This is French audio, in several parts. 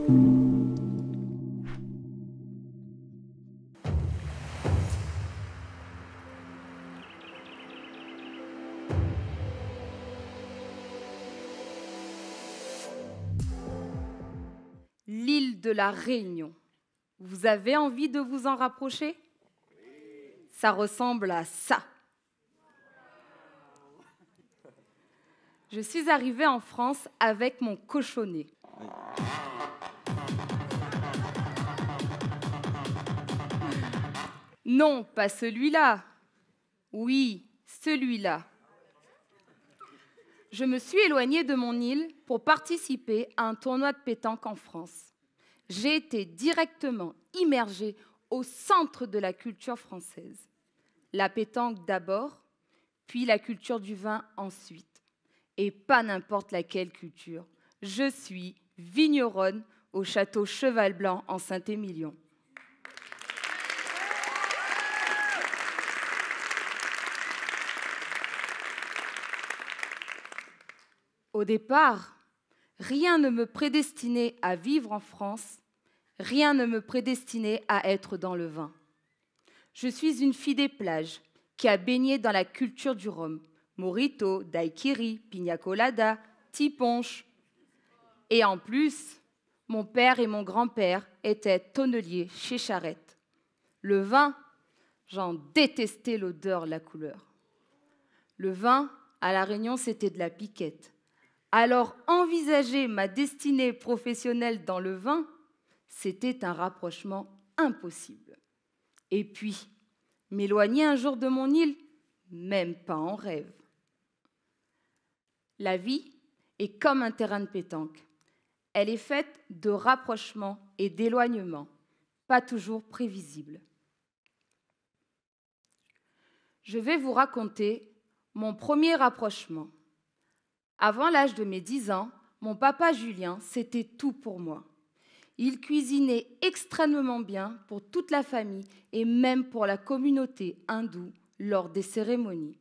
L'île de la Réunion. Vous avez envie de vous en rapprocher? Ça ressemble à ça. Je suis arrivée en France avec mon cochonnet. Non, pas celui-là. Oui, celui-là. Je me suis éloignée de mon île pour participer à un tournoi de pétanque en France. J'ai été directement immergée au centre de la culture française. La pétanque d'abord, puis la culture du vin ensuite. Et pas n'importe laquelle culture. Je suis vigneronne au château Cheval Blanc en Saint-Émilion. Au départ, rien ne me prédestinait à vivre en France, rien ne me prédestinait à être dans le vin. Je suis une fille des plages qui a baigné dans la culture du rhum. Mojito, daiquiri, pina colada, tiponche. Et en plus, mon père et mon grand-père étaient tonneliers chez Charette. Le vin, j'en détestais l'odeur, la couleur. Le vin, à La Réunion, c'était de la piquette. Alors, envisager ma destinée professionnelle dans le vin, c'était un rapprochement impossible. Et puis, m'éloigner un jour de mon île, même pas en rêve. La vie est comme un terrain de pétanque. Elle est faite de rapprochements et d'éloignements, pas toujours prévisibles. Je vais vous raconter mon premier rapprochement. Avant l'âge de mes 10 ans, mon papa Julien, c'était tout pour moi. Il cuisinait extrêmement bien pour toute la famille et même pour la communauté hindoue lors des cérémonies.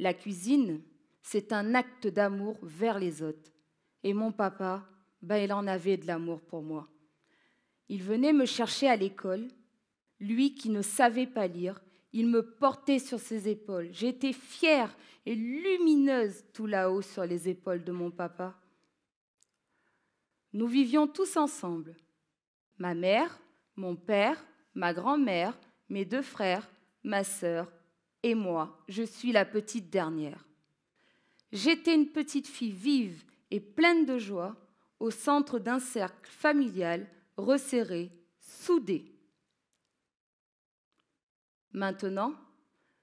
La cuisine, c'est un acte d'amour vers les autres. Et mon papa, il en avait de l'amour pour moi. Il venait me chercher à l'école. Lui qui ne savait pas lire, il me portait sur ses épaules. J'étais fière et lumineuse tout là-haut sur les épaules de mon papa. Nous vivions tous ensemble. Ma mère, mon père, ma grand-mère, mes 2 frères, ma sœur et moi. Je suis la petite dernière. J'étais une petite fille vive et pleine de joie au centre d'un cercle familial resserré, soudé. Maintenant,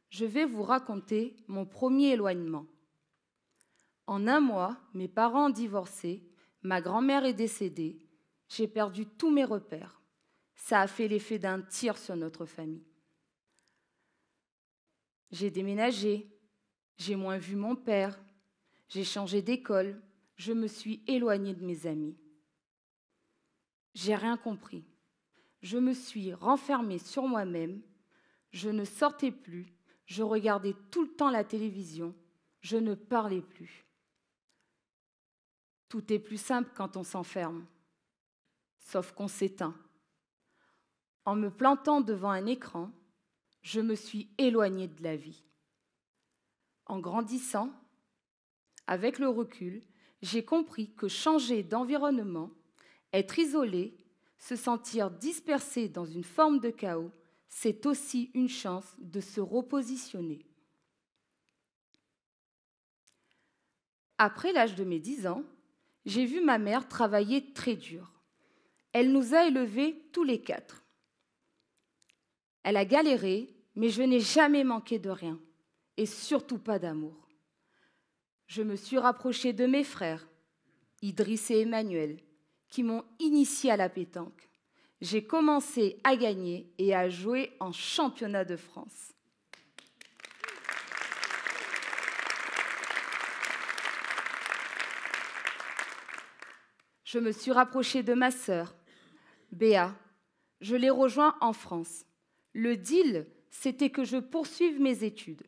je vais vous raconter mon premier éloignement. En 1 mois, mes parents ont divorcé, ma grand-mère est décédée, j'ai perdu tous mes repères. Ça a fait l'effet d'un tir sur notre famille. J'ai déménagé, j'ai moins vu mon père, j'ai changé d'école, je me suis éloignée de mes amis. J'ai rien compris. Je me suis renfermée sur moi-même, je ne sortais plus, je regardais tout le temps la télévision, je ne parlais plus. Tout est plus simple quand on s'enferme, sauf qu'on s'éteint. En me plantant devant un écran, je me suis éloignée de la vie. En grandissant, avec le recul, j'ai compris que changer d'environnement, être isolé, se sentir dispersé dans une forme de chaos, c'est aussi une chance de se repositionner. Après l'âge de mes 10 ans, j'ai vu ma mère travailler très dur. Elle nous a élevés tous les 4. Elle a galéré, mais je n'ai jamais manqué de rien, et surtout pas d'amour. Je me suis rapprochée de mes frères, Idriss et Emmanuel, qui m'ont initiée à la pétanque. J'ai commencé à gagner et à jouer en championnat de France. Je me suis rapprochée de ma sœur, Béa. Je l'ai rejoint en France. Le deal, c'était que je poursuive mes études.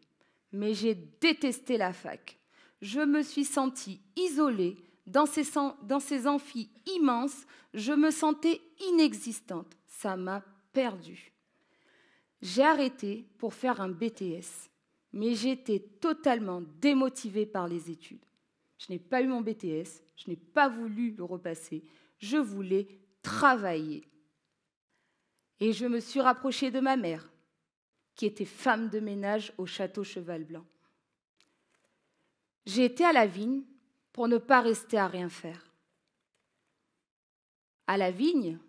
Mais j'ai détesté la fac. Je me suis sentie isolée dans ces amphis immenses, je me sentais inexistante. Ça m'a perdue. J'ai arrêté pour faire un BTS, mais j'étais totalement démotivée par les études. Je n'ai pas eu mon BTS, je n'ai pas voulu le repasser, je voulais travailler. Et je me suis rapprochée de ma mère, qui était femme de ménage au château Cheval Blanc. J'ai été à la vigne pour ne pas rester à rien faire. À la vigne,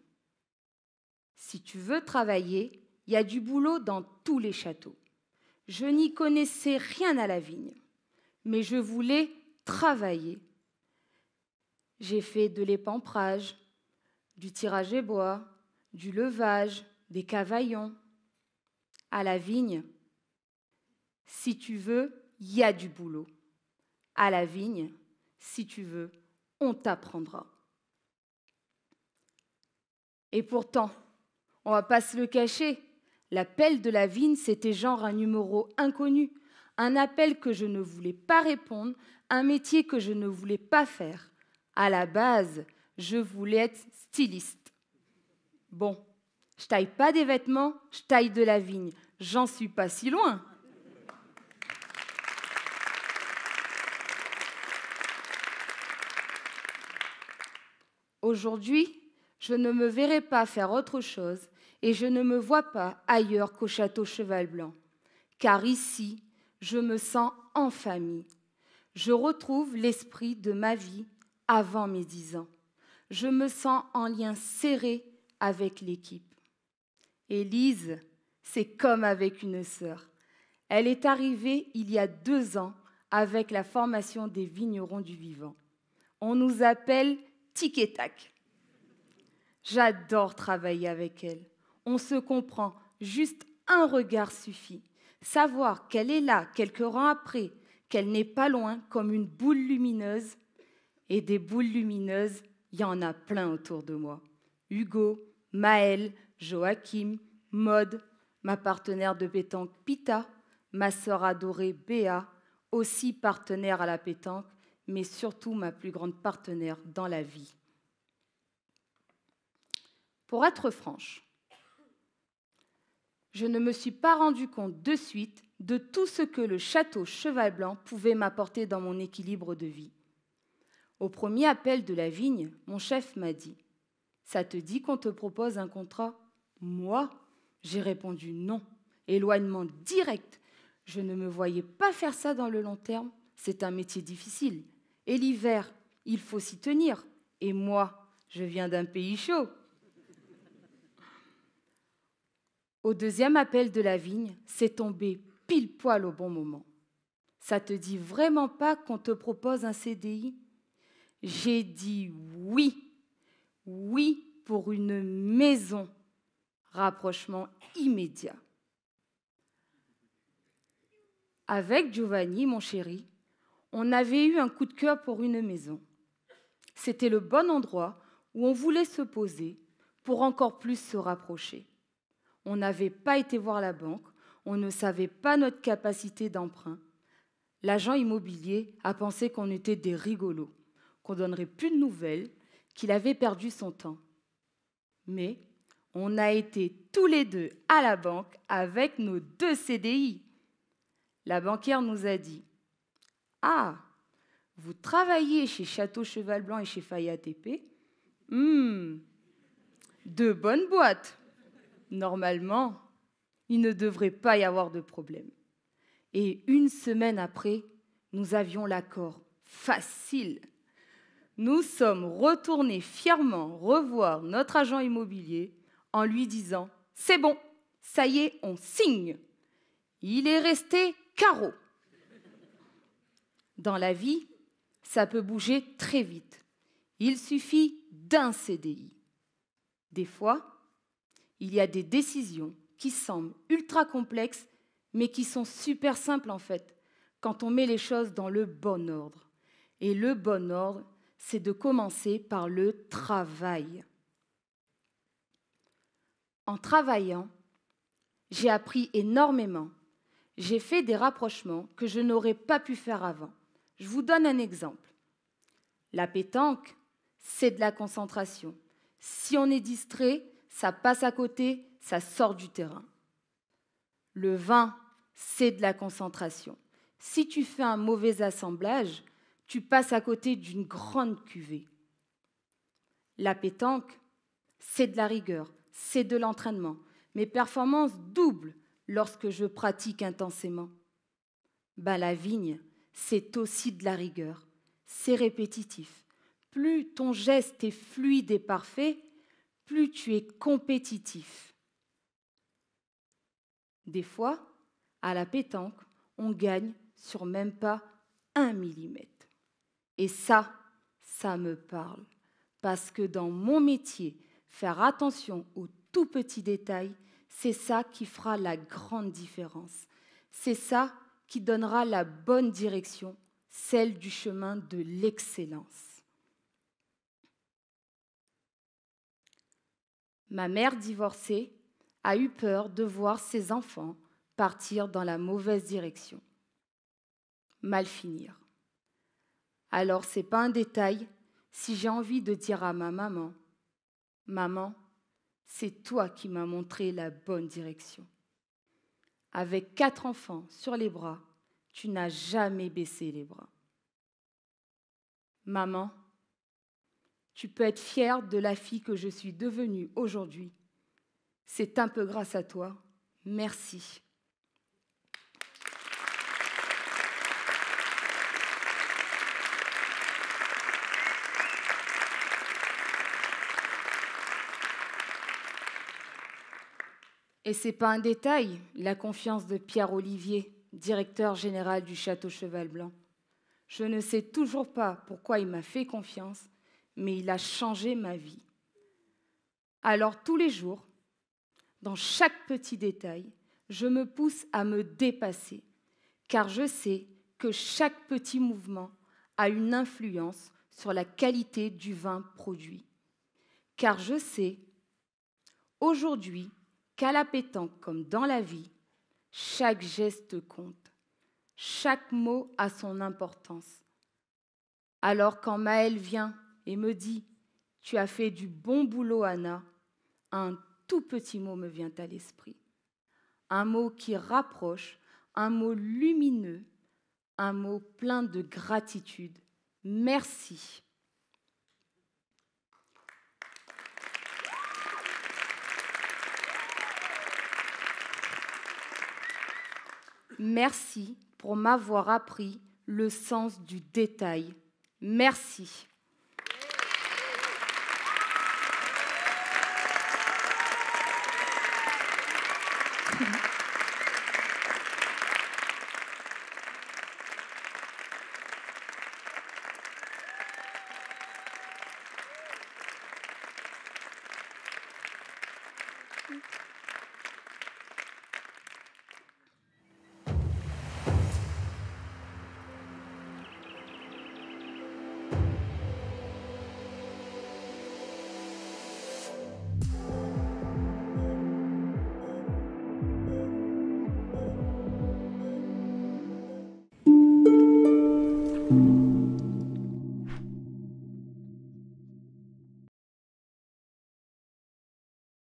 si tu veux travailler, il y a du boulot dans tous les châteaux. Je n'y connaissais rien à la vigne, mais je voulais travailler. J'ai fait de l'épamprage, du tirage et bois, du levage, des cavaillons. À la vigne, si tu veux, il y a du boulot. À la vigne, si tu veux, on t'apprendra. Et pourtant, on ne va pas se le cacher, l'appel de la vigne, c'était genre un numéro inconnu, un appel que je ne voulais pas répondre, un métier que je ne voulais pas faire. À la base, je voulais être styliste. Bon, je taille pas des vêtements, je taille de la vigne. J'en suis pas si loin. Aujourd'hui, je ne me verrai pas faire autre chose et je ne me vois pas ailleurs qu'au château Cheval Blanc. Car ici, je me sens en famille. Je retrouve l'esprit de ma vie avant mes 10 ans. Je me sens en lien serré avec l'équipe. Élise, c'est comme avec une sœur. Elle est arrivée il y a 2 ans avec la formation des vignerons du vivant. On nous appelle Tic et Tac. J'adore travailler avec elle. On se comprend, juste un regard suffit. Savoir qu'elle est là quelques rangs après, qu'elle n'est pas loin comme une boule lumineuse. Et des boules lumineuses, il y en a plein autour de moi. Hugo, Maëlle, Joachim, Maude, ma partenaire de pétanque Pita, ma sœur adorée Béa, aussi partenaire à la pétanque, mais surtout ma plus grande partenaire dans la vie. Pour être franche, je ne me suis pas rendu compte de suite de tout ce que le château Cheval Blanc pouvait m'apporter dans mon équilibre de vie. Au premier appel de la vigne, mon chef m'a dit « Ça te dit qu'on te propose un contrat ?» Moi, j'ai répondu non. Éloignement direct. Je ne me voyais pas faire ça dans le long terme. C'est un métier difficile. Et l'hiver, il faut s'y tenir. Et moi, je viens d'un pays chaud. Au deuxième appel de la vigne, c'est tombé pile poil au bon moment. Ça te dit vraiment pas qu'on te propose un CDI ? J'ai dit oui. Oui pour une maison. Rapprochement immédiat. Avec Giovanni, mon chéri, on avait eu un coup de cœur pour une maison. C'était le bon endroit où on voulait se poser pour encore plus se rapprocher. On n'avait pas été voir la banque, on ne savait pas notre capacité d'emprunt. L'agent immobilier a pensé qu'on était des rigolos, qu'on donnerait plus de nouvelles, qu'il avait perdu son temps. Mais on a été tous les deux à la banque avec nos 2 CDI. La banquière nous a dit « Ah, vous travaillez chez Château Cheval Blanc et chez Fayat TP ? 2 bonnes boîtes. Normalement, il ne devrait pas y avoir de problème. » Et 1 semaine après, nous avions l'accord. Facile. Nous sommes retournés fièrement revoir notre agent immobilier en lui disant « C'est bon, ça y est, on signe !» Il est resté carreau. Dans la vie, ça peut bouger très vite. Il suffit d'un CDI. Des fois, il y a des décisions qui semblent ultra complexes, mais qui sont super simples en fait, quand on met les choses dans le bon ordre. Et le bon ordre, c'est de commencer par le travail. En travaillant, j'ai appris énormément. J'ai fait des rapprochements que je n'aurais pas pu faire avant. Je vous donne un exemple. La pétanque, c'est de la concentration. Si on est distrait, ça passe à côté, ça sort du terrain. Le vin, c'est de la concentration. Si tu fais un mauvais assemblage, tu passes à côté d'une grande cuvée. La pétanque, c'est de la rigueur, c'est de l'entraînement. Mes performances doublent lorsque je pratique intensément. La vigne, c'est aussi de la rigueur, c'est répétitif. Plus ton geste est fluide et parfait, plus tu es compétitif. Des fois, à la pétanque, on gagne sur même pas 1 millimètre. Et ça me parle. Parce que dans mon métier, faire attention aux tout petits détails, c'est ça qui fera la grande différence. C'est ça qui donnera la bonne direction, celle du chemin de l'excellence. Ma mère divorcée a eu peur de voir ses enfants partir dans la mauvaise direction, mal finir. Alors, ce n'est pas un détail si j'ai envie de dire à ma maman, « Maman, c'est toi qui m'as montré la bonne direction. Avec 4 enfants sur les bras, tu n'as jamais baissé les bras. Maman, tu peux être fière de la fille que je suis devenue aujourd'hui. C'est un peu grâce à toi. Merci. » Et ce n'est pas un détail, la confiance de Pierre Olivier, directeur général du Château Cheval Blanc. Je ne sais toujours pas pourquoi il m'a fait confiance, mais il a changé ma vie. Alors tous les jours, dans chaque petit détail, je me pousse à me dépasser, car je sais que chaque petit mouvement a une influence sur la qualité du vin produit. Car je sais, aujourd'hui, qu'à la pétanque comme dans la vie, chaque geste compte, chaque mot a son importance. Alors quand Maëlle vient et me dit « Tu as fait du bon boulot, Anna », un tout petit mot me vient à l'esprit. Un mot qui rapproche, un mot lumineux, un mot plein de gratitude. Merci. Merci pour m'avoir appris le sens du détail. Merci.